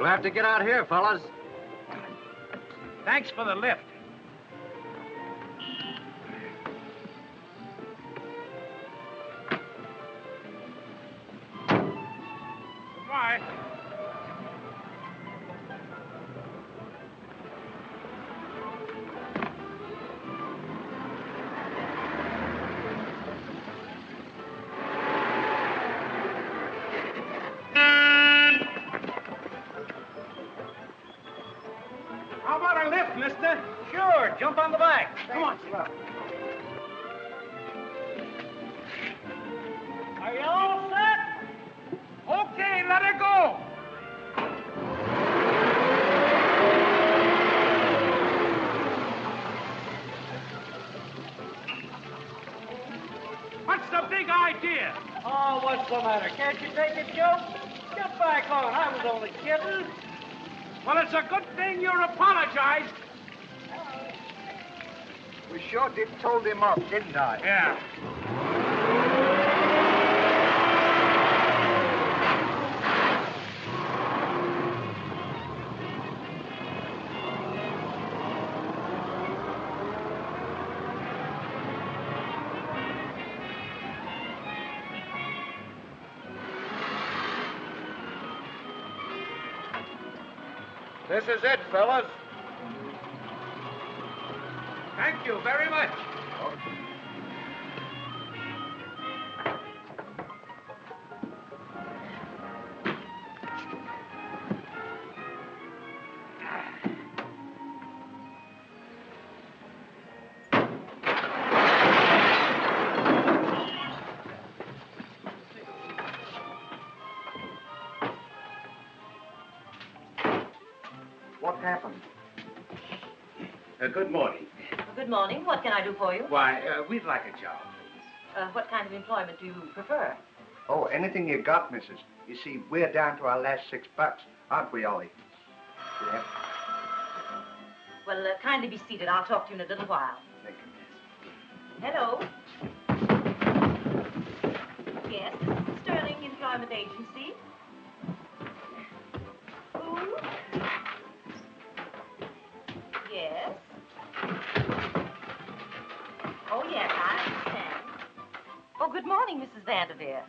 You'll have to get out here, fellas. Thanks for the lift. Goodbye. How about a lift, mister? Sure, jump on the back. Come on. Are you all set? Okay, let her go. What's the big idea? Oh, what's the matter? Can't you take it, Chump? Get back on. I was only kidding. Well, it's a good thing you apologized. We sure did told him off, didn't I? Yeah. This is it, fellas. Thank you very much. What happened? Good morning. Good morning. What can I do for you? Why, we'd like a job, please. What kind of employment do you prefer? Oh, anything you got, missus. You see, we're down to our last $6, aren't we, Ollie? Yeah. Well, kindly be seated. I'll talk to you in a little while. Thank you. Hello? Yes, this is the Sterling Employment Agency. Who? Yes. Oh, yes, I understand. Oh, good morning, Mrs. Vanderveer.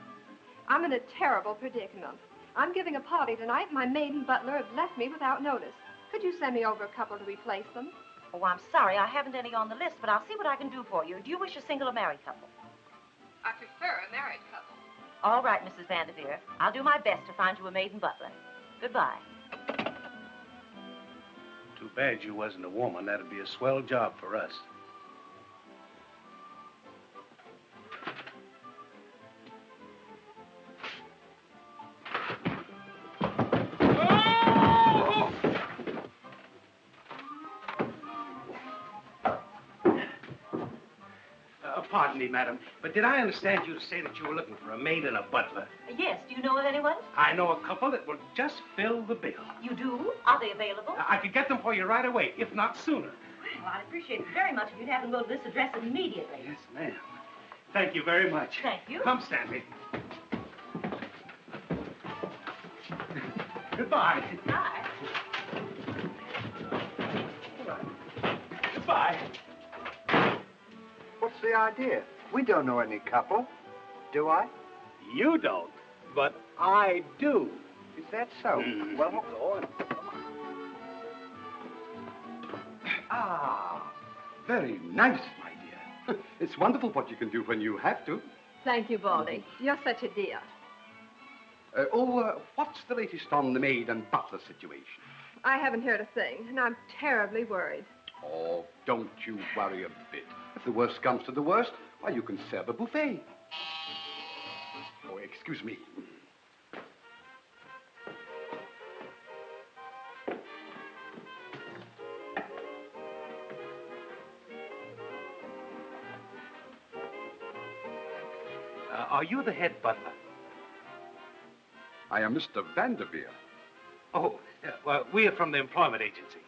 I'm in a terrible predicament. I'm giving a party tonight. My maid and butler have left me without notice. Could you send me over a couple to replace them? Oh, I'm sorry. I haven't any on the list, but I'll see what I can do for you. Do you wish a single or married couple? I prefer a married couple. All right, Mrs. Vanderveer. I'll do my best to find you a maid and butler. Goodbye. Too bad you wasn't a woman. That'd be a swell job for us. Pardon me, madam, but did I understand you to say that you were looking for a maid and a butler? Yes. Do you know of anyone? I know a couple that will just fill the bill. You do? Are they available? I could get them for you right away, if not sooner. Well, I'd appreciate it very much if you'd have them go to this address immediately. Yes, ma'am. Thank you very much. Thank you. Come, Stanley. Goodbye. Bye. Goodbye. What's the idea? We don't know any couple, do I? You don't, but I do. Is that so? Well, go on. Ah, very nice, my dear. It's wonderful what you can do when you have to. Thank you, Baldy. You're such a dear. What's the latest on the maid and butler situation? I haven't heard a thing, and I'm terribly worried. Oh, don't you worry a bit. If the worst comes to the worst, why, you can serve a buffet. Oh, excuse me. Are you the head butler? I am Mr. Vanderveer. Oh, well, we are from the employment agency.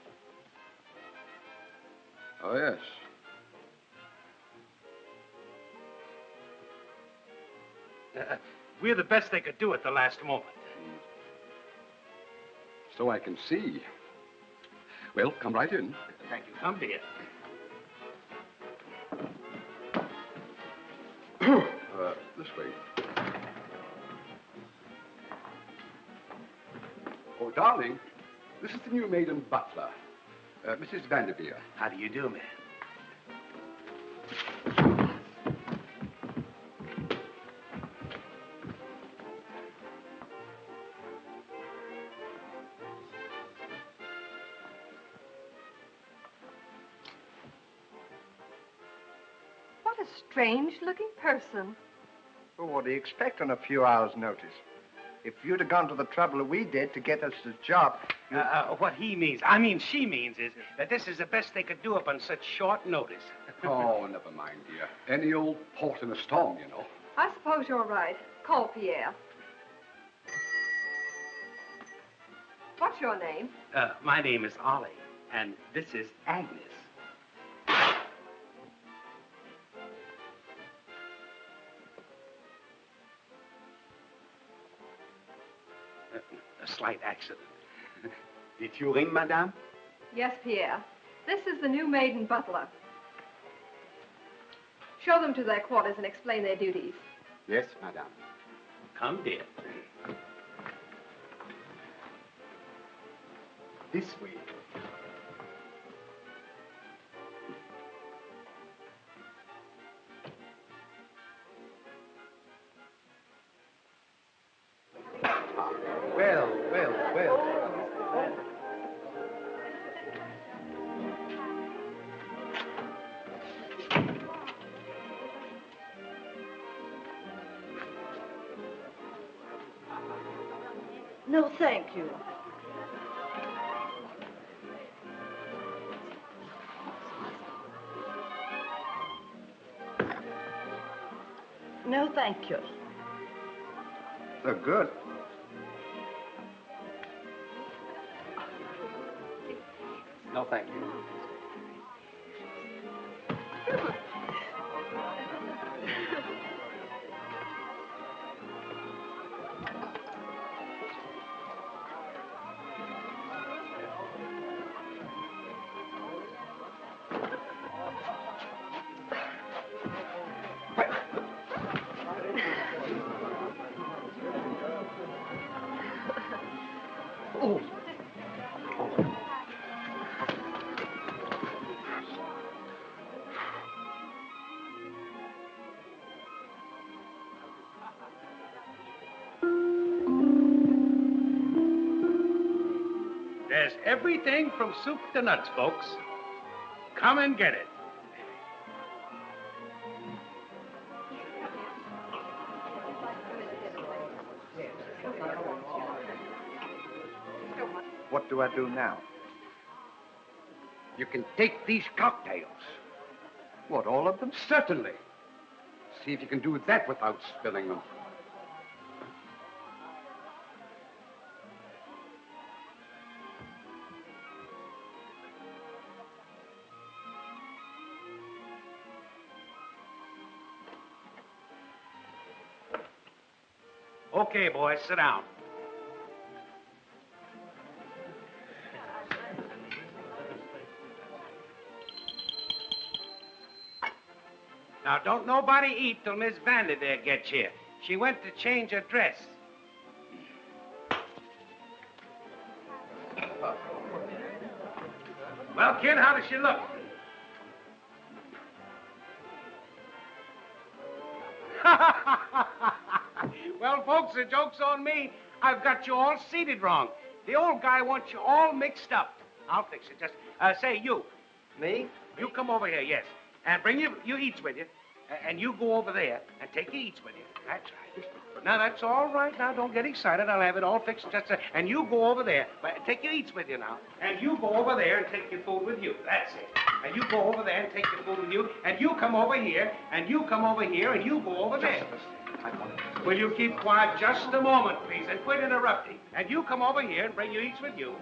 Oh, yes. We're the best they could do at the last moment. So I can see. Well, come right in. Thank you. Come, dear. This way. Oh, darling, this is the new maid and butler, Mrs. Vanderveer. How do you do, ma'am? What a strange-looking person. Well, what do you expect on a few hours' notice? If you'd have gone to the trouble we did to get us the job... What he means, she means, is that this is the best they could do up on such short notice. Oh, never mind, dear. Any old port in a storm, you know. I suppose you're right. Call Pierre. What's your name? My name is Ollie, and this is Agnes. A slight accident. Did you ring, madame? Yes, Pierre. This is the new maid and butler. Show them to their quarters and explain their duties. Yes, madame. Come, dear. This way. Well. No, thank you. No, thank you. They're good. No, thank you. There's everything from soup to nuts, folks. Come and get it. What do I do now? You can take these cocktails. What, all of them? Certainly. See if you can do that without spilling them. Okay, boys, sit down. Now, don't nobody eat till Miss Vanderveer gets here. She went to change her dress. Well, kid, how does she look? Well, folks, the joke's on me. I've got you all seated wrong. The old guy wants you all mixed up. I'll fix it. Just say you. Me? You come over here, yes. And bring your eats with you. And you go over there and take your eats with you. That's right. Now, that's all right. Now, don't get excited. I'll have it all fixed. And you go over there. But take your eats with you now. And you go over there and take your food with you. That's it. And you go over there and take your food with you. And you come over here. And you come over here. And you go over there. Will you keep quiet just a moment, please, and quit interrupting? And you come over here and bring your eats with you.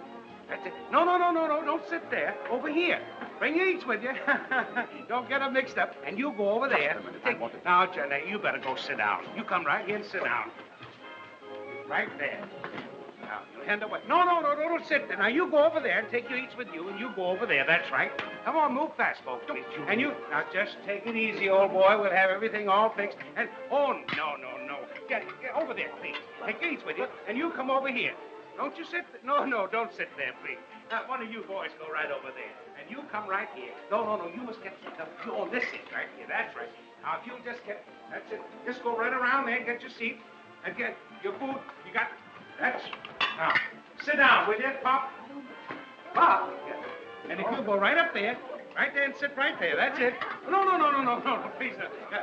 That's it. No, don't sit there. Over here. Bring your eats with you. Don't get them mixed up. And you go over there. Now, Jenny, you better go sit down. You come right here and sit down. Right there. Now, you hand away. No, don't sit there. Now, you go over there and take your eats with you, and you go over there. That's right. Come on, move fast, folks, please. And you, now, just take it easy, old boy. We'll have everything all fixed. And, oh, no. Get over there, please. Take your eats with you, and you come over here. Don't you sit there. No, don't sit there, please. Now, one of you boys go right over there, and you come right here. No, you must get on this seat right here. That's right. Now, if you just that's it. Just go right around there and get your seat, and get your food. You got, that's, now, sit down, will you, Pop? Pop? And if you go right up there, and sit right there. That's it. No, please.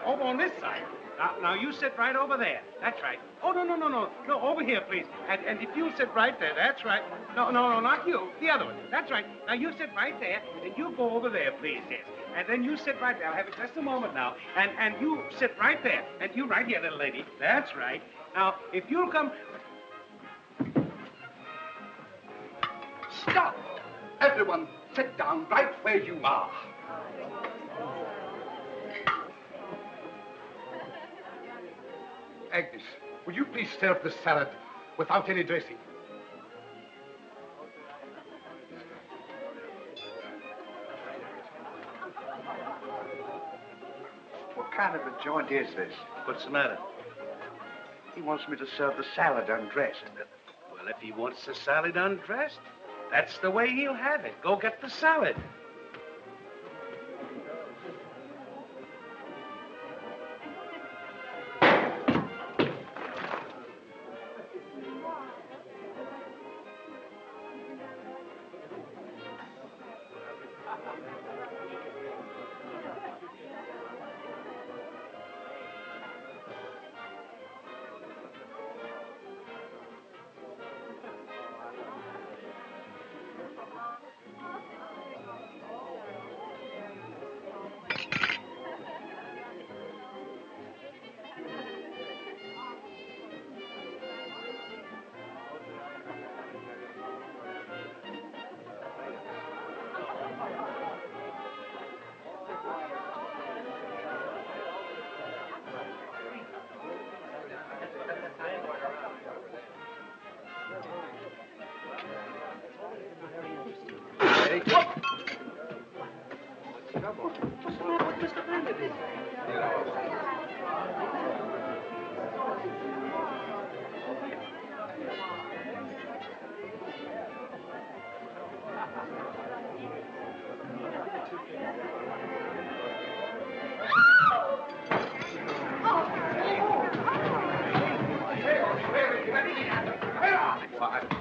Over on this side. Now, you sit right over there. That's right. Oh, no, over here, please. And if you sit right there, that's right. No, not you. The other one. That's right. Now, you sit right there, and you go over there, please, yes. And then you sit right there. I'll have it just a moment now. And you sit right there. And you right here, little lady. That's right. Now, if you'll come... Stop! Everyone, sit down right where you are. Agnes, will you please serve the salad without any dressing? What kind of a joint is this? What's the matter? He wants me to serve the salad undressed. Well, if he wants the salad undressed, that's the way he'll have it. Go get the salad.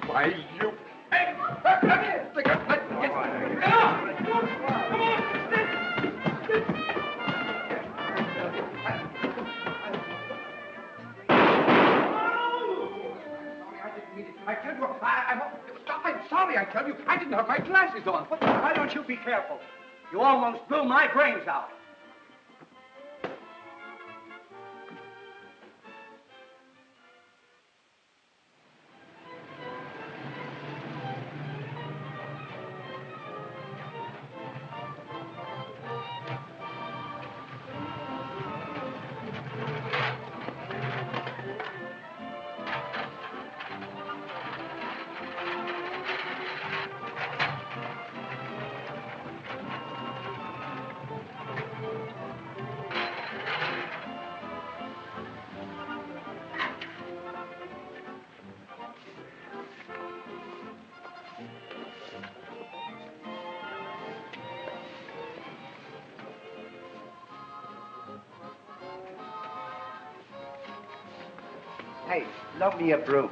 Why, you... Hey, come here! I'm sorry, I tell you. I didn't have my glasses on. Why don't you be careful? You almost blew my brains out. Hey, loan me a broom.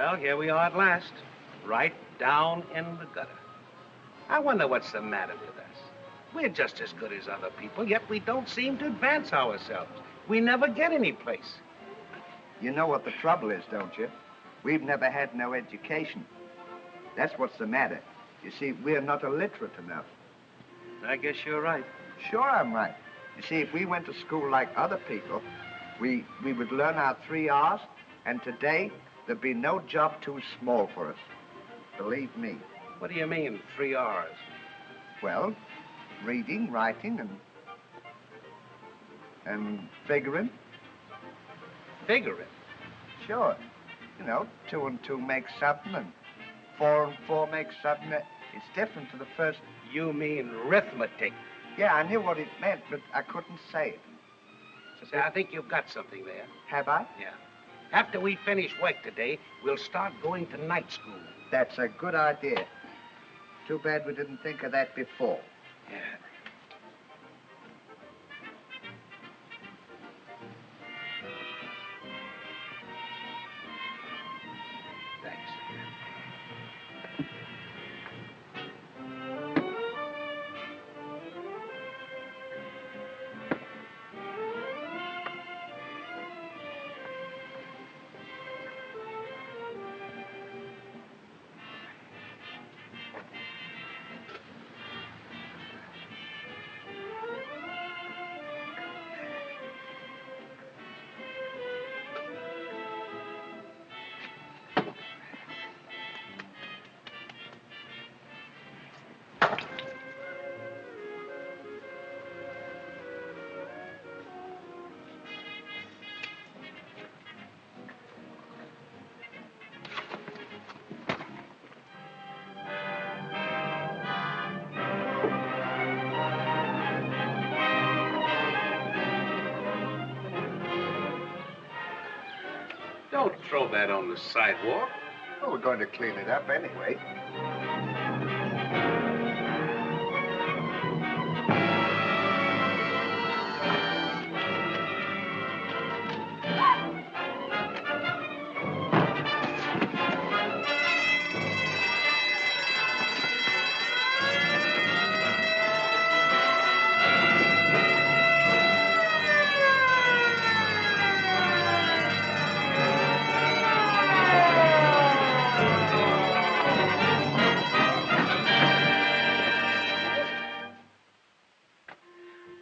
Well, here we are at last. Right down in the gutter. I wonder what's the matter with us. We're just as good as other people, yet we don't seem to advance ourselves. We never get any place. You know what the trouble is, don't you? We've never had no education. That's what's the matter. You see, we're not illiterate enough. I guess you're right. Sure, I'm right. You see, if we went to school like other people, we would learn our 3 R's, and today there'd be no job too small for us. Believe me. What do you mean, 3 R's? Well, reading, writing, and figuring. Figuring? Sure. You know, 2 and 2 make something, and 4 and 4 make something. It's different to the first. You mean arithmetic. Yeah, I knew what it meant, but I couldn't say it. See, I think you've got something there. Have I? Yeah. After we finish work today, we'll start going to night school. That's a good idea. Too bad we didn't think of that before. Yeah. Thanks. Don't throw that on the sidewalk. Well, we're going to clean it up anyway.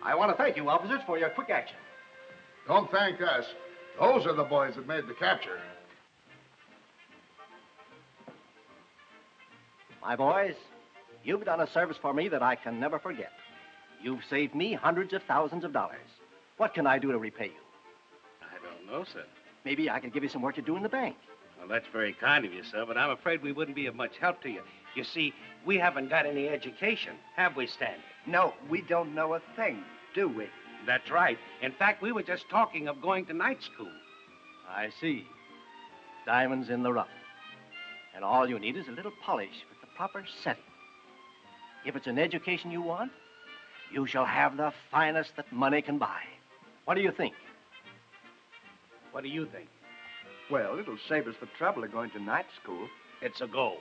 I want to thank you, officers, for your quick action. Don't thank us. Those are the boys that made the capture. My boys, you've done a service for me that I can never forget. You've saved me hundreds of thousands of dollars. What can I do to repay you? I don't know, sir. Maybe I could give you some work to do in the bank. Well, that's very kind of you, sir, but I'm afraid we wouldn't be of much help to you. You see, we haven't got any education, have we, Stanley? No, we don't know a thing, do we? That's right. In fact, we were just talking of going to night school. I see. Diamonds in the rough. And all you need is a little polish with the proper setting. If it's an education you want, you shall have the finest that money can buy. What do you think? What do you think? Well, it'll save us the trouble of going to night school. It's a go.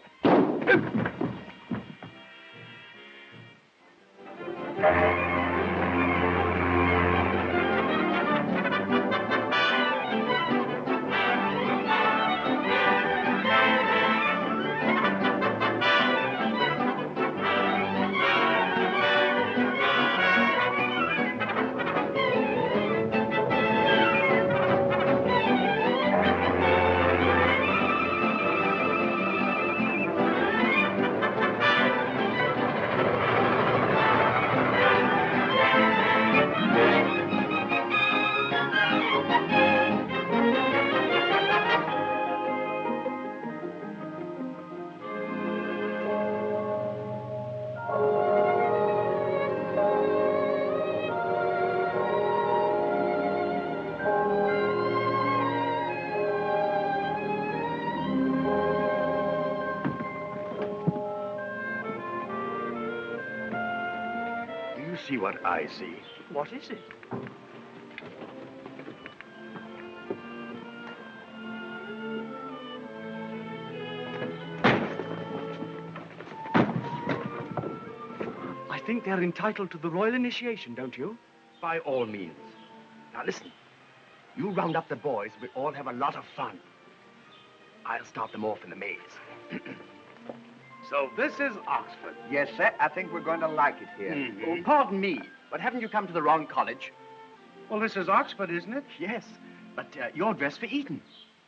See what I see. What is it? think they're entitled to the royal initiation, don't you? By all means. Now listen, you round up the boys, we all have a lot of fun. I'll start them off in the maze. So this is Oxford. Yes, sir. I think we're going to like it here. Oh, pardon me, but haven't you come to the wrong college? Well, this is Oxford, isn't it? Yes, but you're dressed for Eton.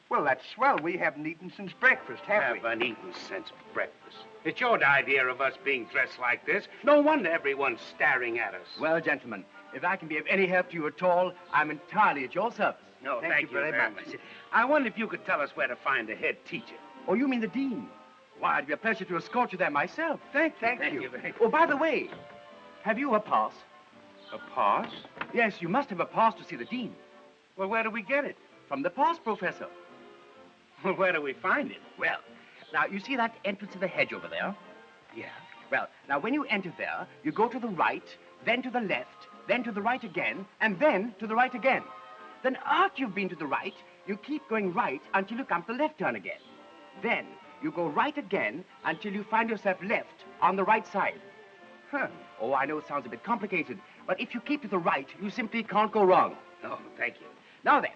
Well, that's swell. We haven't eaten since breakfast, have we? Haven't eaten since breakfast. It's your idea of us being dressed like this. No wonder everyone's staring at us. Well, gentlemen, if I can be of any help to you at all, I'm entirely at your service. No, thank you very much. I wonder if you could tell us where to find the head teacher. Oh, you mean the dean? Why, it'd be a pleasure to escort you there myself. Thank you. Oh, by the way, have you a pass? A pass? Yes, you must have a pass to see the dean. Well, where do we get it? From the pass professor. Well, where do we find it? Well, now, you see that entrance of the hedge over there? Yeah. Well, now, when you enter there, you go to the right, then to the left, then to the right again, and then to the right again. Then after you've been to the right, you keep going right until you come to the left turn again. Then you go right again until you find yourself left on the right side. Huh. Oh, I know it sounds a bit complicated, but if you keep to the right, you simply can't go wrong. Oh, thank you. Now then,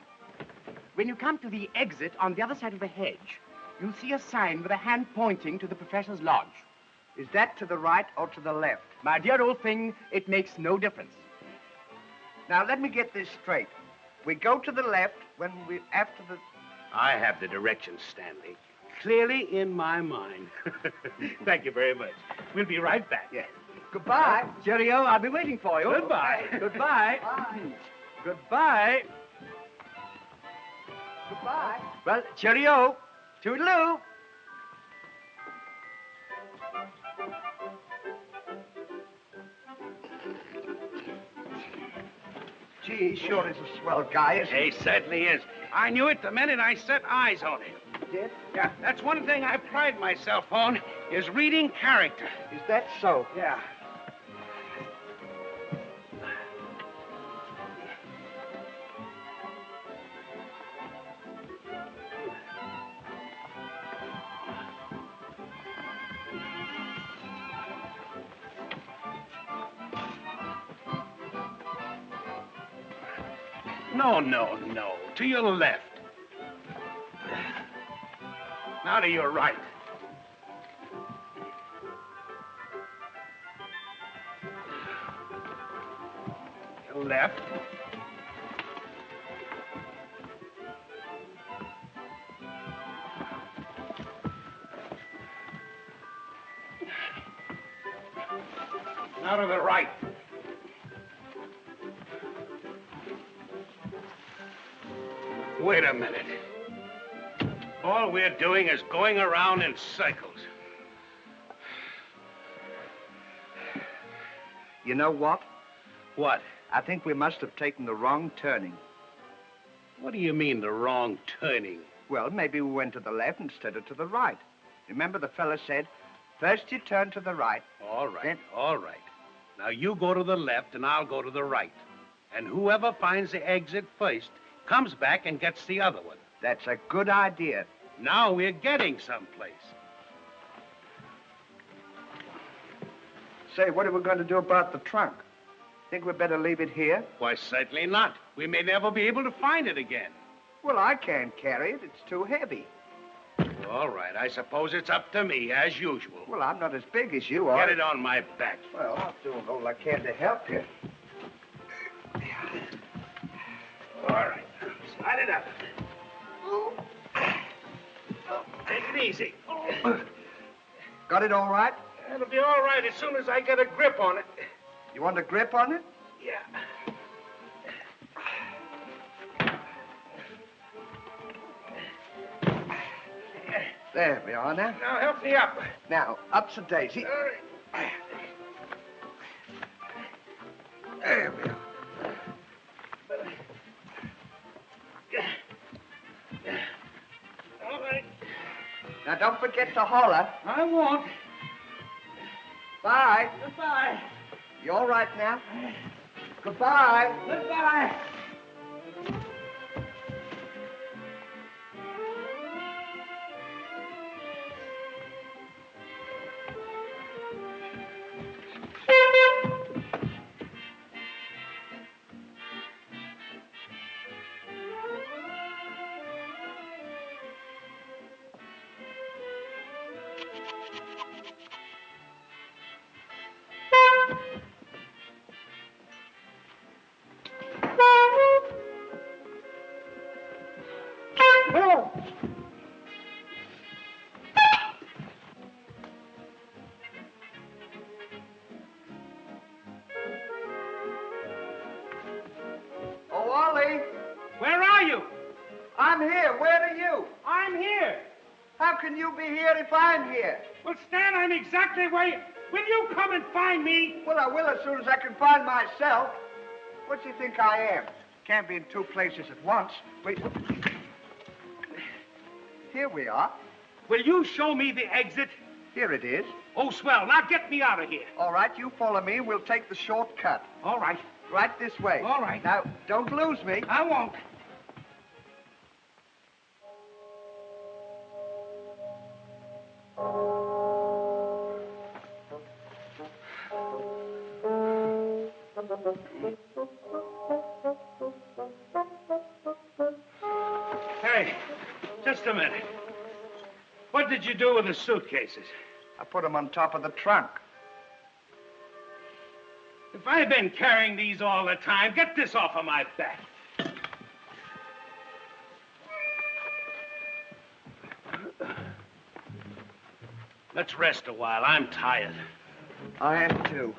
when you come to the exit on the other side of the hedge, you'll see a sign with a hand pointing to the professor's lodge. Is that to the right or to the left? My dear old thing, it makes no difference. Now, let me get this straight. We go to the left when we after the... I have the directions, Stanley. Clearly in my mind. Thank you very much. We'll be right back. Yes. Goodbye. Cheerio, I'll be waiting for you. Goodbye. Goodbye. Bye. Goodbye. Goodbye. Well, cheerio. Toodaloo. Gee, he sure is a swell guy, isn't he? He certainly is. I knew it the minute I set eyes on him. Did? Yeah, that's one thing I pride myself on, is reading character. Is that so? Yeah. No, no, no. To your left. Now to your right. Your left. Now to the right. Wait a minute. All we're doing is going around in circles. You know what? What? I think we must have taken the wrong turning. What do you mean, the wrong turning? Well, maybe we went to the left instead of to the right. Remember the fella said, first you turn to the right. All right, Then- all right. Now you go to the left and I'll go to the right. And whoever finds the exit first comes back and gets the other one. That's a good idea. Now we're getting someplace. Say, what are we going to do about the trunk? Think we better leave it here? Why, certainly not. We may never be able to find it again. Well, I can't carry it. It's too heavy. All right, I suppose it's up to me, as usual. Well, I'm not as big as you are. Get it on my back. Well, I'll do all I can to help you. All right, slide it up. Take it easy. Got it all right? It'll be all right as soon as I get a grip on it. You want a grip on it? Yeah. There we are now. Now help me up. Now, up's a daisy. All right. There we are. All right. Now, don't forget to holler. I won't. Bye. Goodbye. You all right now? Goodbye. Goodbye. Oh, Ollie, Where are you? I'm here. Where are you? I'm here. How can you be here if I'm here? Well, Stan, I'm exactly where you... Will you come and find me? Well, I will as soon as I can find myself. What do you think I am? Can't be in two places at once. Wait. Here we are. Will you show me the exit? Here it is. Oh, swell. Now get me out of here. All right, you follow me. We'll take the shortcut. All right. Right this way. All right. Now, don't lose me. I won't. Hey, just a minute. What did you do with the suitcases? I put them on top of the trunk. If I've been carrying these all the time, get this off of my back. Let's rest a while. I'm tired. I am too.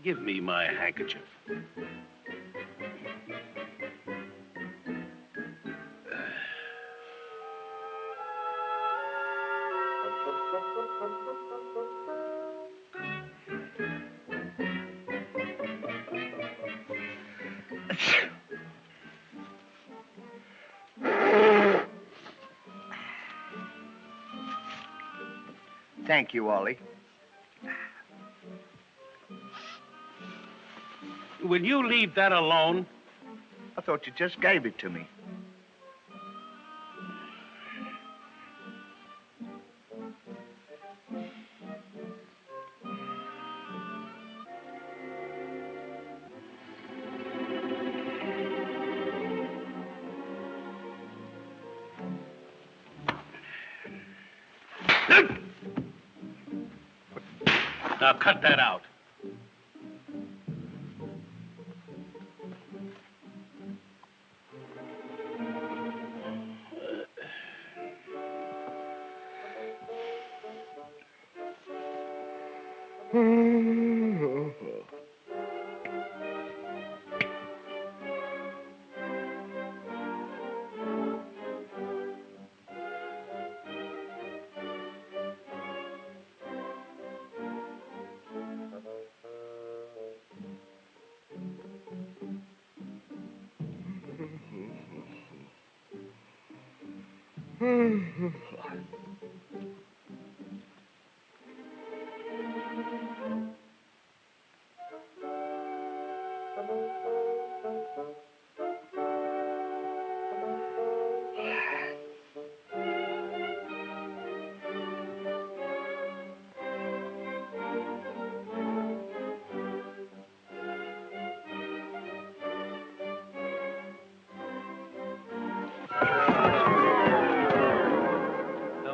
Give me my handkerchief. Thank you, Ollie. Will you leave that alone? I thought you just gave it to me. Now cut that out.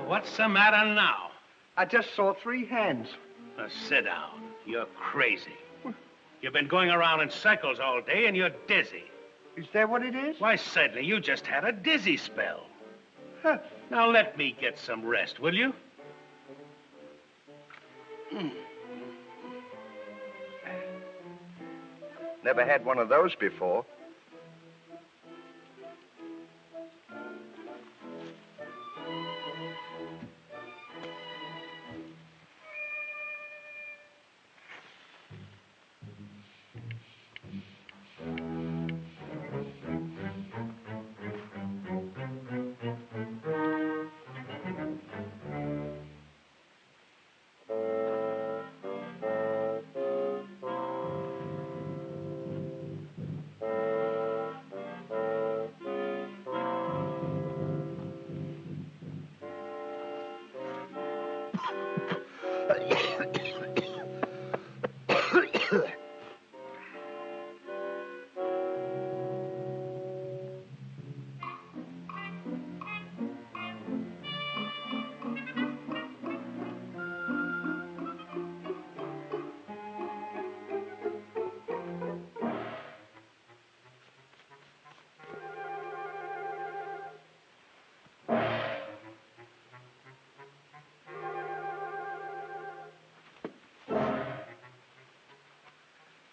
What's the matter now? I just saw 3 hands. Now, sit down. You're crazy. You've been going around in circles all day and you're dizzy. Is that what it is? Why, certainly, you just had a dizzy spell. Huh. Now, let me get some rest, will you? Never had one of those before.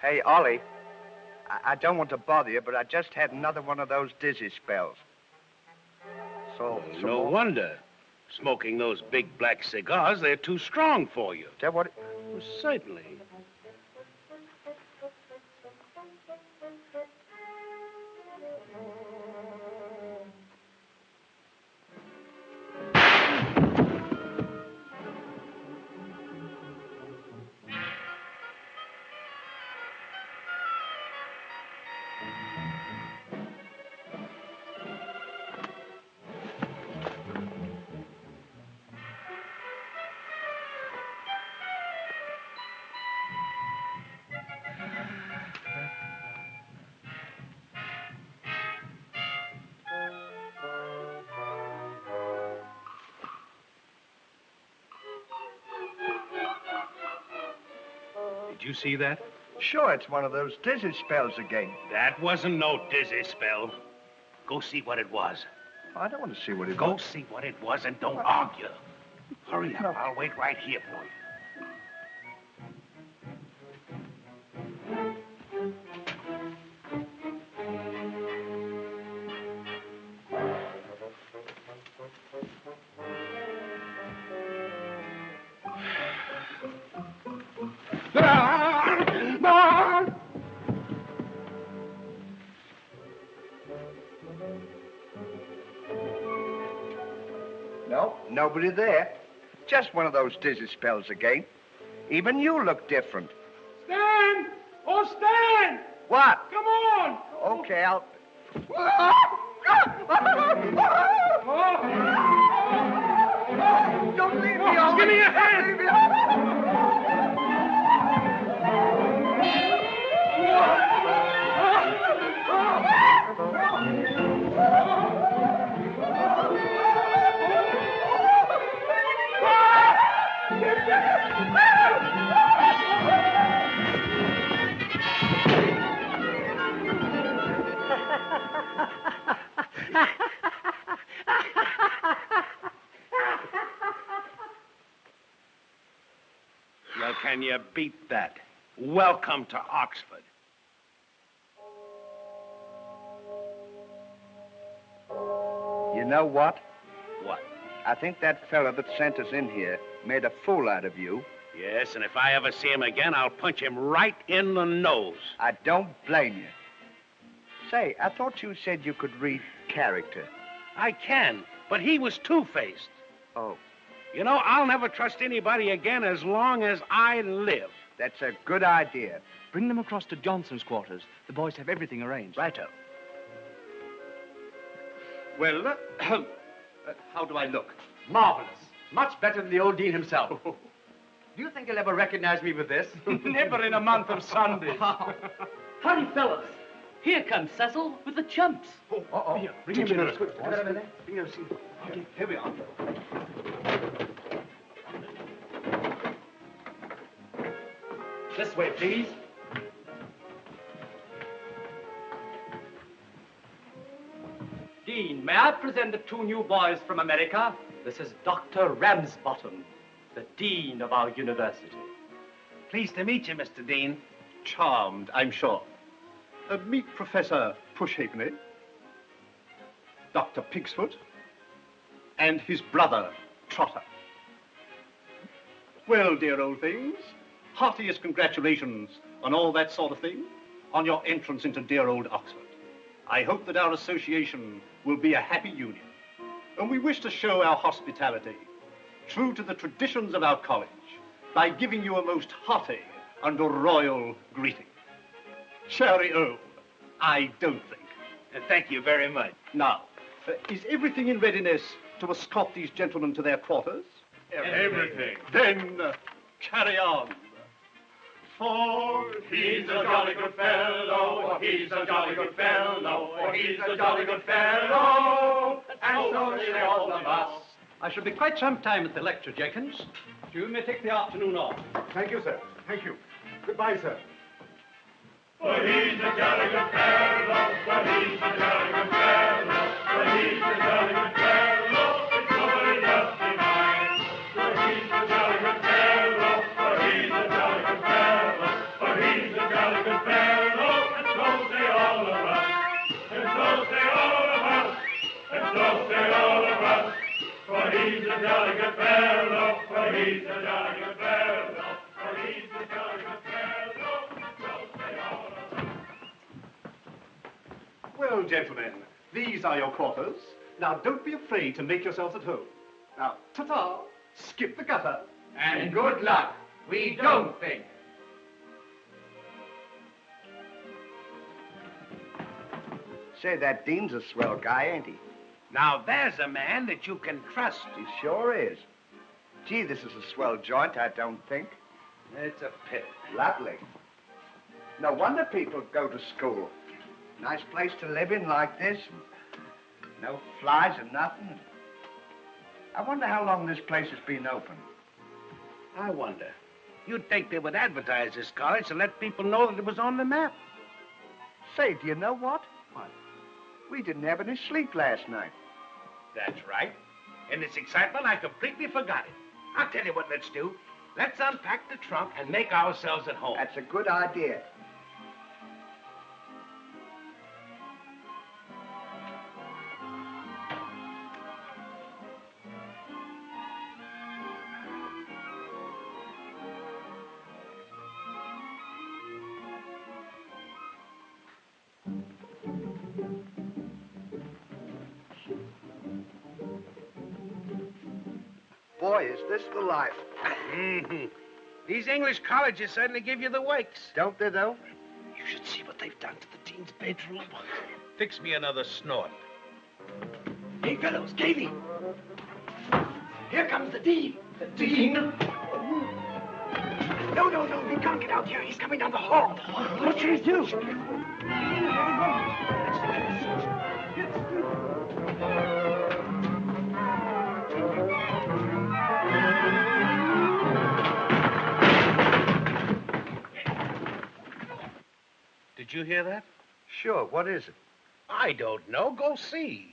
Hey, Ollie, I don't want to bother you, but I just had another one of those dizzy spells. So No wonder. Smoking those big black cigars, they're too strong for you. Is that what? Well, certainly. Did you see that? Sure, it's one of those dizzy spells again. That wasn't no dizzy spell. Go see what it was. I don't want to see what it Go was. see what it was and don't argue. Hurry up. I'll wait right here for you. No, nobody there. Just one of those dizzy spells again. Even you look different. Stan! Oh, Stan! What? Come on! Okay, I'll... Don't leave me, Ollie. Give me your hand! Leave me. Well, can you beat that? Welcome to Oxford. You know what? What? I think that fella that sent us in here made a fool out of you. Yes, and if I ever see him again, I'll punch him right in the nose. I don't blame you. Say, I thought you said you could read character. I can, but he was two-faced. Oh, You know, I'll never trust anybody again as long as I live. that's a good idea. Bring them across to Johnson's quarters. The boys have everything arranged. Righto. Well, how do I look? Marvelous. Much better than the old dean himself. Do you think he'll ever recognize me with this? Never in a month of Sundays. Hurry, fellas. Here comes Cecil with the chumps. Here, bring him in. Bring him a seat. Okay, here we are. This way, please. Dean, may I present the two new boys from America? This is Dr. Ramsbottom, the dean of our university. Pleased to meet you, Mr. Dean. Charmed, I'm sure. Meet Professor Pushhalfpenny, Dr. Pigsfoot, and his brother, Trotter. Well, dear old things, heartiest congratulations on all that sort of thing, on your entrance into dear old Oxford. I hope that our association will be a happy union, and we wish to show our hospitality, true to the traditions of our college, by giving you a most hearty and royal greeting. Cheerio, I don't think. Thank you very much. Now, is everything in readiness to escort these gentlemen to their quarters? Everything. Then, carry on. For He's a jolly good fellow, he's a jolly good fellow, he's a jolly good fellow, and so say all of us. I shall be quite some time at the lecture, Jenkins. You may take the afternoon off. Thank you, sir. Thank you. Goodbye, sir. But he's a jolly good fellow, but he's a jolly good fellow, but he's a jolly good fellow, it's nobody does deny. But he's a jolly good fellow, but he's a jolly good fellow, but he's a jolly good so say all of us, and so say all of us, and so say all of us. For he's a jolly good fellow, for he's a jolly good fellow, for he's a jolly good fellow, so say all of us. Well, gentlemen, these are your quarters. Now, don't be afraid to make yourselves at home. Now, ta-ta, skip the gutter. And good luck. We don't think. Say, that Dean's a swell guy, ain't he? Now, there's a man that you can trust. He sure is. Gee, this is a swell joint, I don't think. It's a pity. Lovely. No wonder people go to school. Nice place to live in like this. No flies and nothing. I wonder how long this place has been open. I wonder. You'd think they would advertise this college to let people know that it was on the map. Say, do you know what? What? We didn't have any sleep last night. That's right. In this excitement, I completely forgot it. I'll tell you what let's do. Let's unpack the trunk and make ourselves at home. That's a good idea. Boy, is this the life. Mm-hmm. These English colleges certainly give you the wakes. Don't they, though? You should see what they've done to the dean's bedroom. Fix me another snort. Hey, fellows, Davy. Here comes the dean. The dean? No, we can't get out here. He's coming down the hall. What should we do? Did you hear that? Sure, what is it? I don't know. Go see.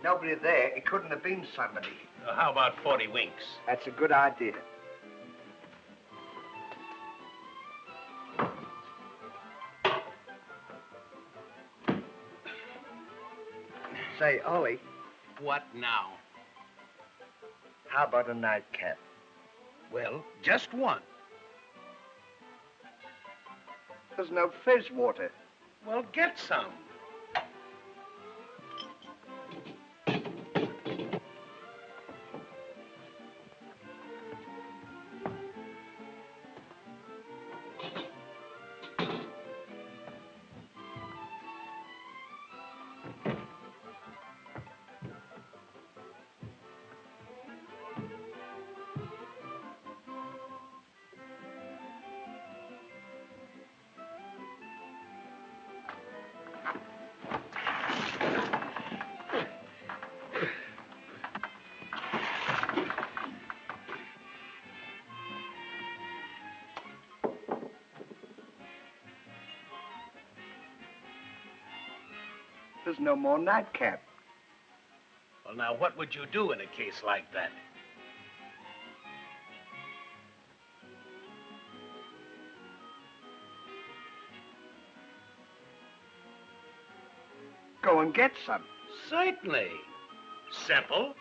Nobody there. It couldn't have been somebody. How about 40 winks? That's a good idea. Say, Ollie, What now? how about a nightcap? Well, just one. There's no fizz water. Well, get some. There's no more nightcap. Well, now, what would you do in a case like that? Go and get some. Certainly. Simple.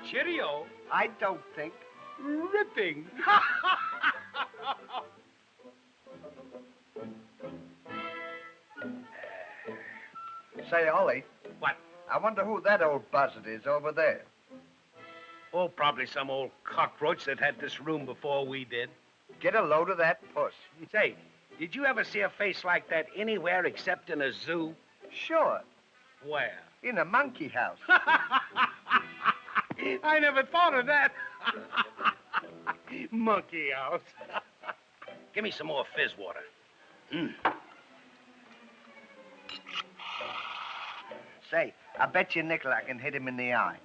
Cheerio. I don't think. Ripping. Say, Ollie. What? I wonder who that old buzzard is over there. Oh, probably some old cockroach that had this room before we did. Get a load of that puss. Say, did you ever see a face like that anywhere except in a zoo? Sure, Where? in a monkey house. I never thought of that. Monkey house. Give me some more fizz water. Say, I bet you a nickel I can hit him in the eye.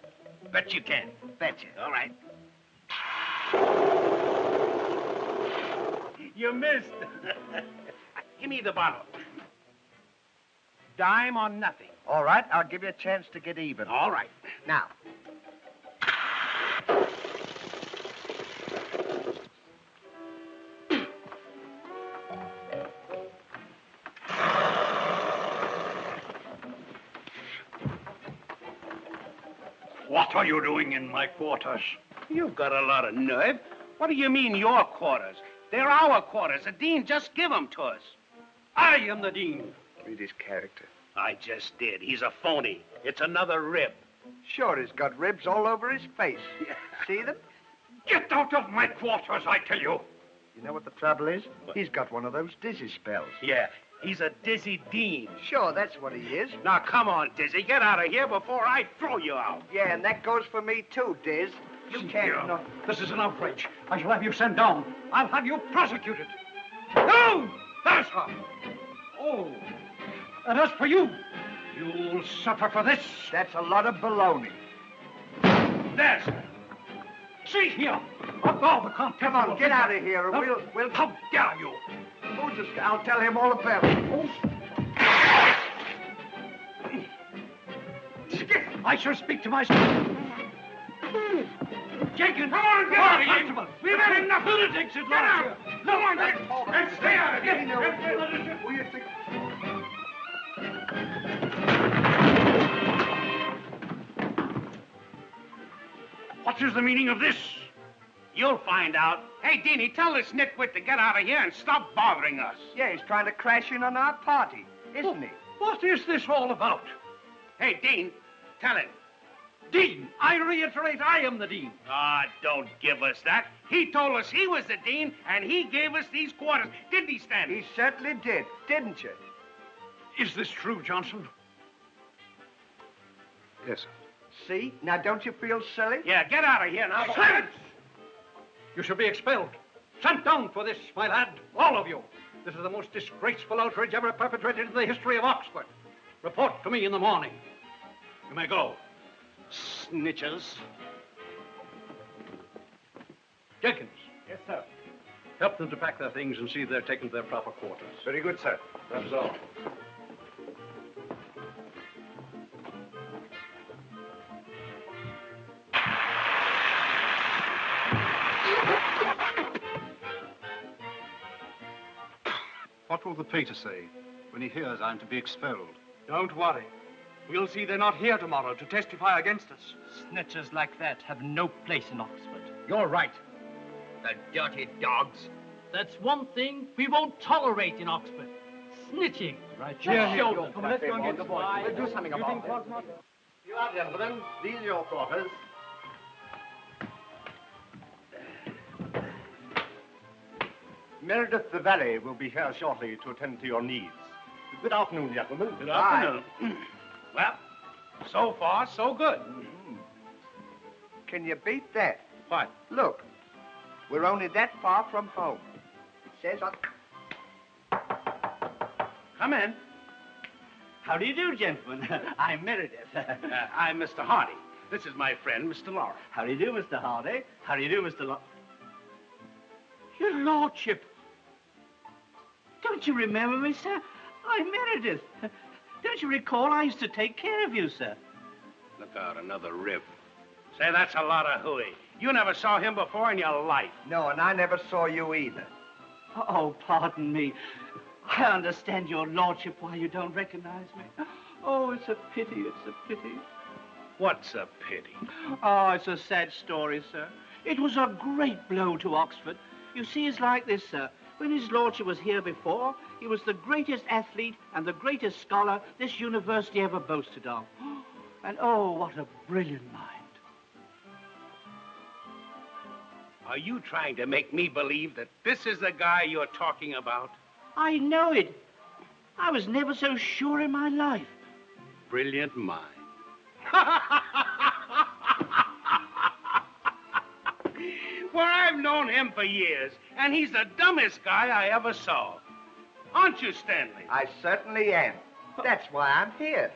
Bet you can. Bet you. All right. You missed. Give me the bottle. Dime or nothing. All right, I'll give you a chance to get even. All right. Now. What are you doing in my quarters? You've got a lot of nerve. What do you mean, your quarters? They're our quarters. The dean just give them to us. I am the dean. Read his character. I just did. He's a phony. It's another rib. Sure, he's got ribs all over his face. See them? Get out of my quarters, I tell you. You know what the trouble is? He's got one of those dizzy spells. Yeah, he's a dizzy dean. Sure, that's what he is. Now, come on, Dizzy. Get out of here before I throw you out. Yeah, and that goes for me too, Diz. You can't... Here. No. This is an outrage. I shall have you sent down. I'll have you prosecuted. No! There's her. Oh. And as for you, you'll suffer for this. That's a lot of baloney. There's her. See here. Of all the contents. Come on, get out of here, or we'll... How dare you? Who's this guy? I'll tell him all about it. I shall speak to my... Jenkins! Come on, get out of here! Constable! We've had enough lunatics at last! Come on, and stay out of here! Who you think... What is the meaning of this? You'll find out. Hey, Deanie, tell this nitwit to get out of here and stop bothering us. Yeah, he's trying to crash in on our party, isn't he? What is this all about? Hey, Dean, tell him. Dean! I reiterate, I am the dean. Ah, don't give us that. He told us he was the dean, and he gave us these quarters. Didn't he, Stanley? He certainly did, didn't you? Is this true, Johnson? Yes, sir. See? Now, don't you feel silly? Yeah, get out of here now. Silence! You shall be expelled. Sent down for this, my lad. All of you. This is the most disgraceful outrage ever perpetrated in the history of Oxford. Report to me in the morning. You may go. Snitches. Jenkins. Yes, sir. Help them to pack their things and see they're taken to their proper quarters. Very good, sir. That is all. What will the pater say when he hears I'm to be expelled? Don't worry. We'll see they're not here tomorrow to testify against us. Snitches like that have no place in Oxford. You're right. The dirty dogs. That's one thing we won't tolerate in Oxford. Snitching. Right, Let's show them. Come, let's go and get the boys. We'll do something about it. You are, gentlemen. These are your quarters. Meredith the Valet will be here shortly to attend to your needs. Good afternoon, gentlemen. Good afternoon. Well, so far, so good. Can you beat that? What? Look, we're only that far from home. It says on... Come in. How do you do, gentlemen? I'm Meredith. I'm Mr. Hardy. This is my friend, Mr. Laurel. How do you do, Mr. Hardy? How do you do, Mr. Your Lordship. Don't you remember me, sir? I'm Meredith. Don't you recall I used to take care of you, sir? Look out, another rib. Say, that's a lot of hooey. You never saw him before in your life. No, and I never saw you either. Oh, pardon me. I understand, Your Lordship, why you don't recognize me. Oh, it's a pity, it's a pity. What's a pity? Oh, it's a sad story, sir. It was a great blow to Oxford. You see, it's like this, sir. When His Lordship was here before, he was the greatest athlete and the greatest scholar this university ever boasted of. And oh, what a brilliant mind. Are you trying to make me believe that this is the guy you're talking about? I know it. I was never so sure in my life. Brilliant mind. Well, I've known him for years, and he's the dumbest guy I ever saw. Aren't you, Stanley? I certainly am. That's why I'm here.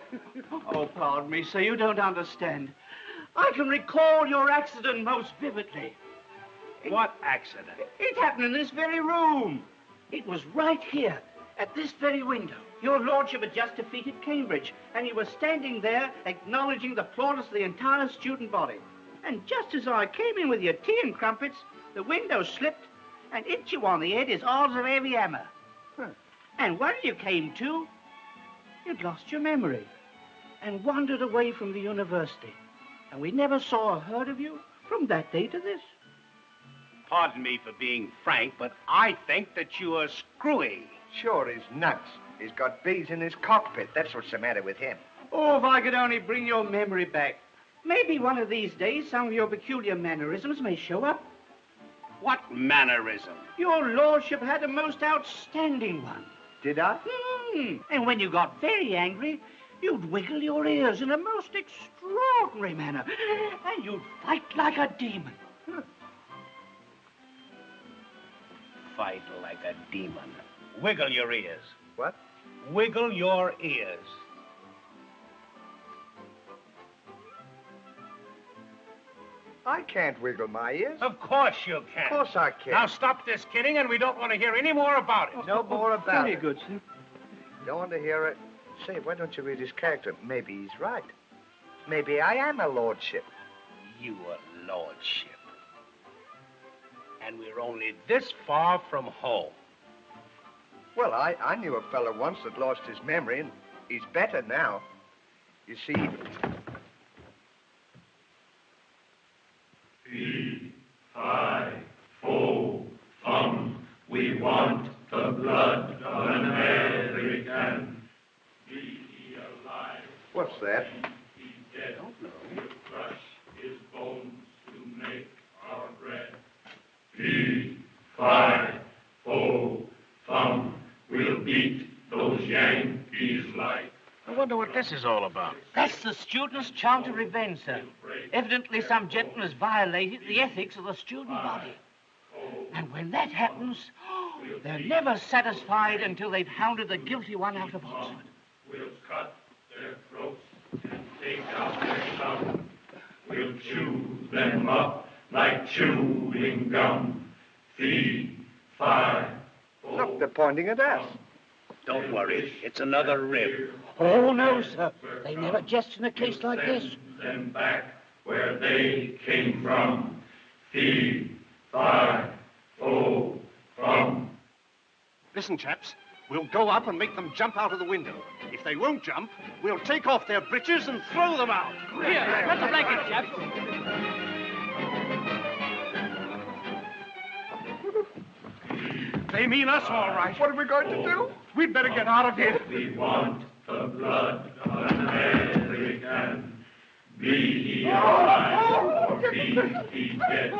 Oh, pardon me, sir, you don't understand. I can recall your accident most vividly. What accident? It happened in this very room. It was right here, at this very window. Your lordship had just defeated Cambridge, and you were standing there acknowledging the plaudits of the entire student body. And just as I came in with your tea and crumpets, the window slipped and hit you on the head as hard as a heavy hammer. And when you came to, you'd lost your memory and wandered away from the university. And we never saw or heard of you from that day to this. Pardon me for being frank, but I think that you are screwy. Sure, he's nuts. He's got bees in his cockpit. That's what's the matter with him. Oh, if I could only bring your memory back. Maybe one of these days some of your peculiar mannerisms may show up. What mannerism? Your lordship had a most outstanding one. Did I? And when you got very angry, you'd wiggle your ears in a most extraordinary manner. And you'd fight like a demon. Fight like a demon. Wiggle your ears. What? Wiggle your ears. I can't wiggle my ears. Of course you can. Of course I can. Now stop this kidding, and we don't want to hear any more about it. No more about Very it. good, sir. Don't want to hear it. Say, why don't you read his character? Maybe he's right. Maybe I am a lordship. You a lordship. And we're only this far from home. Well, I knew a fellow once that lost his memory, and he's better now. You see... Fee, fi, fo, fum, we want the blood of an American. Be he alive, What's that? he dead. We'll crush his bones to make our bread. Fee, fi, fo, fum, we'll beat those Yankees like. I wonder what this is all about. That's the students' chant of revenge, sir. Evidently some gentleman has violated the ethics of the student body. And when that happens, they're never satisfied until they've hounded the guilty one out of Oxford. We'll cut their throats and take out their tongue. We'll chew them up like chewing gum. Fee, fi, fo. Look, they're pointing at us. Don't worry. It's another rib. Oh, no, sir. They never jest in a case like this. Send them back where they came from. Fee, fi, fo, fum. Listen, chaps. We'll go up and make them jump out of the window. If they won't jump, we'll take off their breeches and throw them out. Here, let's blanket, chaps. They mean us all right. What are we going to do? We'd better get out of here. We want the blood of an American. Be he alive or be he dead.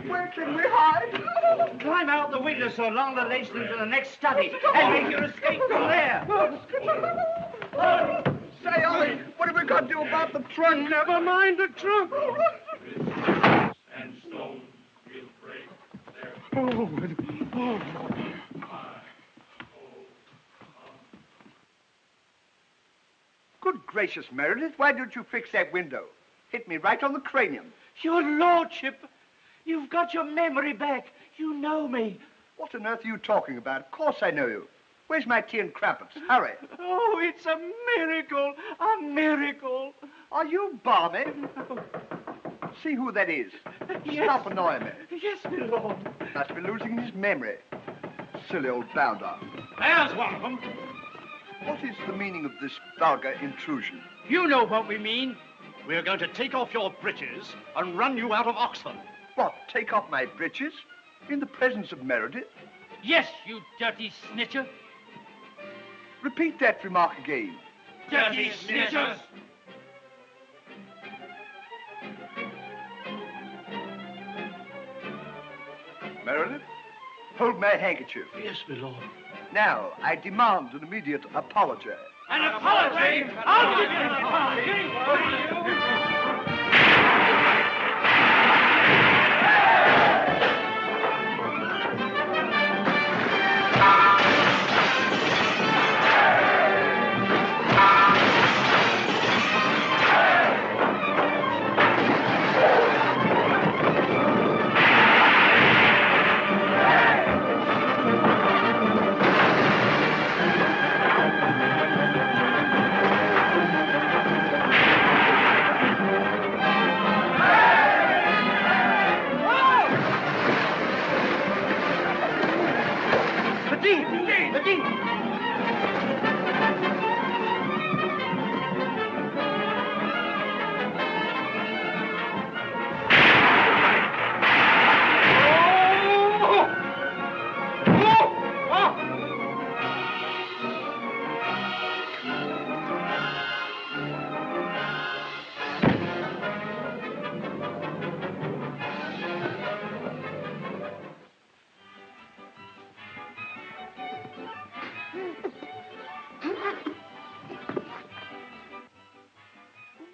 Where can we hide? Climb out the window so along the ledge into the next study and make your escape from there. Say, Ollie, what are we going to do about the trunk? Never mind the trunk. And stones will break their Good gracious, Meredith, why don't you fix that window? Hit me right on the cranium. Your lordship, you've got your memory back. You know me. What on earth are you talking about? Of course I know you. Where's my tea and crumpets? Hurry. Oh, it's a miracle. A miracle. Are you balmy? See who that is. Yes. Stop annoying me. Yes, my lord. Must be losing his memory. Silly old bounder. There's one of them. What is the meaning of this vulgar intrusion? You know what we mean. We're going to take off your breeches and run you out of Oxford. What, take off my breeches? In the presence of Meredith? Yes, you dirty snitcher. Repeat that remark again. Dirty snitchers. Meredith, hold my handkerchief. Yes, my lord. Now, I demand an immediate apology. An apology? I'll give you an apology.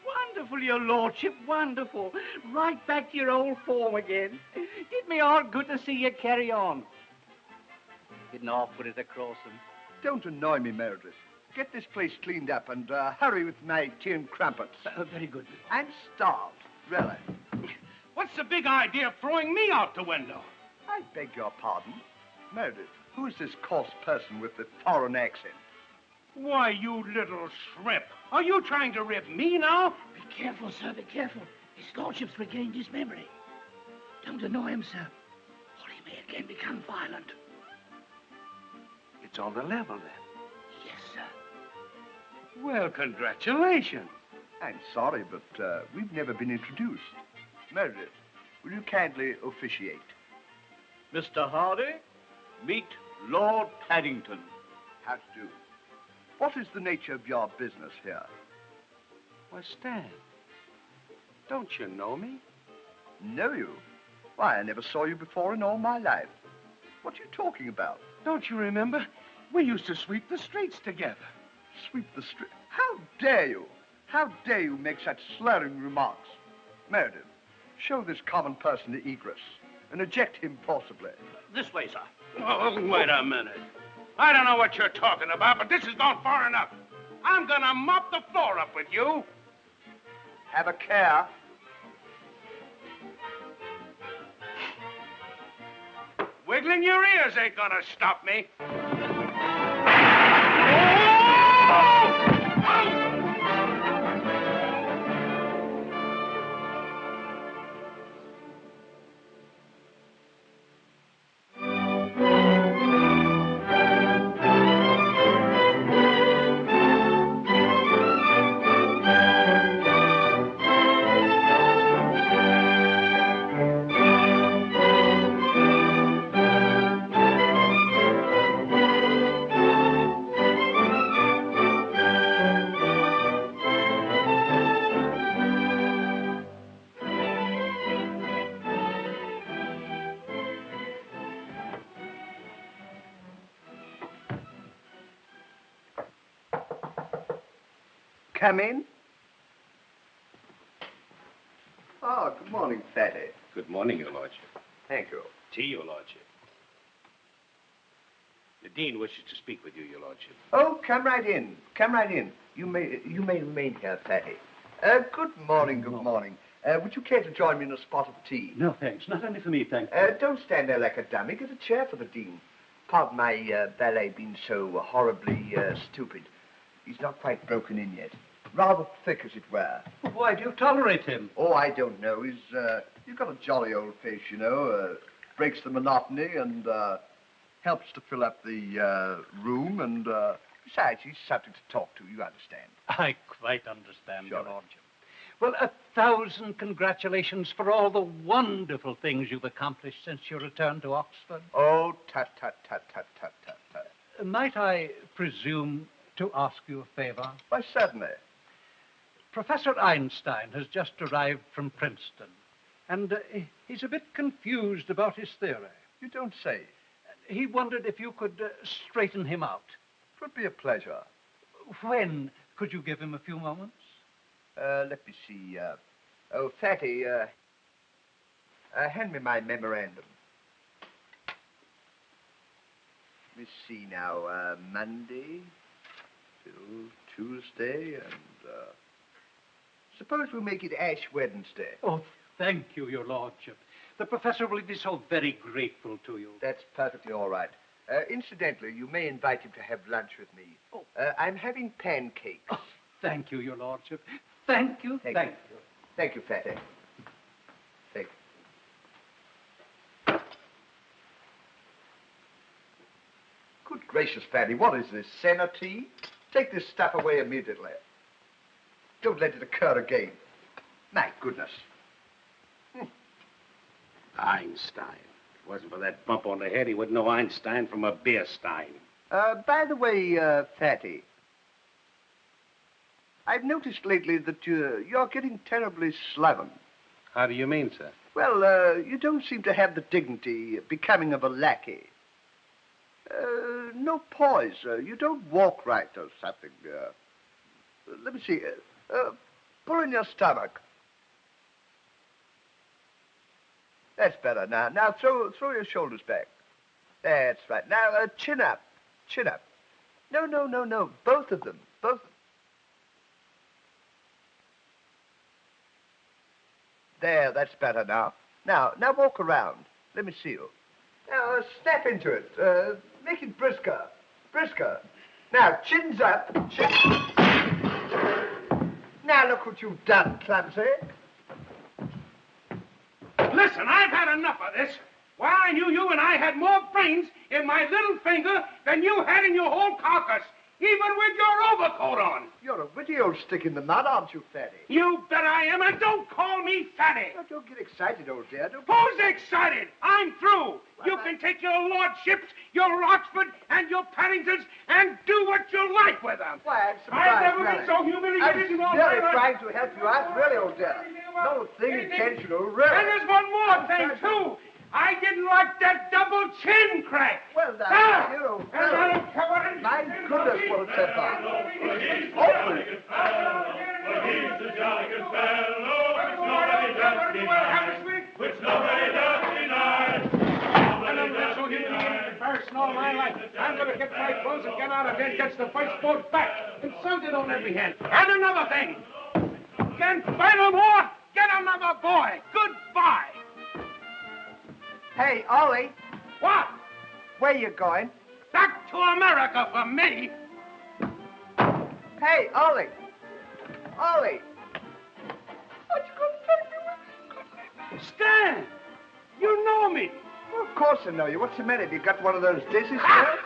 Wonderful, your lordship, wonderful. Right back to your old form again. Did me all good to see you carry on. Getting off with it across them. Don't annoy me, Meredith. Get this place cleaned up and hurry with my tea and crumpets. Very good. I'm starved, really. What's the big idea of throwing me out the window? I beg your pardon. Meredith, who is this coarse person with the foreign accent? Why, you little shrimp. Are you trying to rib me now? Be careful, sir, be careful. His lordship's regained his memory. Don't annoy him, sir, or he may again become violent. It's on the level, then. Yes, sir. Well, congratulations. I'm sorry, but we've never been introduced. Meredith, will you kindly officiate? Mr. Hardy, meet Lord Paddington. How to do? What is the nature of your business here? Why, Stan, don't you know me? Know you? Why, I never saw you before in all my life. What are you talking about? Don't you remember? We used to sweep the streets together. Sweep the street? How dare you? How dare you make such slurring remarks? Meredith, show this common person the egress and eject him forcibly. This way, sir. Oh, wait a minute. I don't know what you're talking about, but this has gone far enough. I'm gonna mop the floor up with you. Have a care. Wiggling your ears ain't gonna stop me. Come in. Oh, good morning, Fatty. Good morning, Your Lordship. Thank you. Tea, Your Lordship. The Dean wishes to speak with you, Your Lordship. Oh, come right in. Come right in. You may remain here, Fatty. Good morning, good morning. Would you care to join me in a spot of tea? No, thanks. Not only for me, thank you. Don't stand there like a dummy. Get a chair for the Dean. Pardon my valet being so horribly stupid. He's not quite broken in yet. Rather thick, as it were. Why do you tolerate him? Oh, I don't know. He's got a jolly old face, you know. Breaks the monotony and helps to fill up the room. And besides, he's something to talk to, you understand. I quite understand, Sure. Your Lordship. Well, 1,000 congratulations for all the wonderful things you've accomplished since your return to Oxford. Oh, tut, tut, tut, tut, tut, tut, tut. Might I presume to ask you a favor? Why, certainly. Professor Einstein has just arrived from Princeton, and he's a bit confused about his theory. You don't say. He wondered if you could straighten him out. It would be a pleasure. When could you give him a few moments? Let me see. Oh, Fatty, hand me my memorandum. Let me see now. Monday till Tuesday, and suppose we make it Ash Wednesday. Oh, thank you, your lordship. The professor will be so very grateful to you. That's perfectly all right. Incidentally, you may invite him to have lunch with me. Oh. I'm having pancakes. Oh, thank you, your lordship. Thank you, thank you. Thank you, Fatty. Thank you. Good gracious, Fatty, what is this, senna tea? Take this stuff away immediately. Don't let it occur again. My goodness. Einstein. If it wasn't for that bump on the head, he wouldn't know Einstein from a beer stein. By the way, Fatty, I've noticed lately that you're getting terribly sloven. How do you mean, sir? Well, you don't seem to have the dignity becoming of a lackey. No poise. You don't walk right or something. Let me see. Pull in your stomach. That's better. Now throw your shoulders back. That's right. Now, chin up. Chin up. No. Both of them. Both. There, that's better now. Now walk around. Let me see you. Now, snap into it. Make it brisker. Brisker. Now, chins up. Now, look what you've done, clumsy. Listen, I've had enough of this. Why, I knew you and I had more brains in my little finger than you had in your whole carcass, even with your overcoat on. You're a witty old stick in the mud, aren't you, Fatty? You bet I am, and don't call me Fatty. Now, don't get excited, old dear. Who's excited? I'm through. You can take your lordships, your Oxford, and your Paddingtons, and do what you like with them. Why, I'm surprised. I've never been so humiliated in all my really life. trying to help you out, really, old dear. No thing intentional, really. And there's one more thing, too. I didn't like that double chin crack. Well, now, you know, and I don't care what it is. My goodness, what a temper. He's a jolly good fellow, which nobody does deny. And I'm not so humiliated, embarrassed in all my life. I'm going to get my clothes and get out of here and catch the first boat back. Insulted on every hand. And another thing. Can't fight no more. Get another boy. Goodbye. Hey, Ollie. What? Where you going? Back to America for me. Hey, Ollie. Ollie. What you going to do? Stan, you know me. Well, of course I know you. What's the matter? Have you got one of those dizzy spells?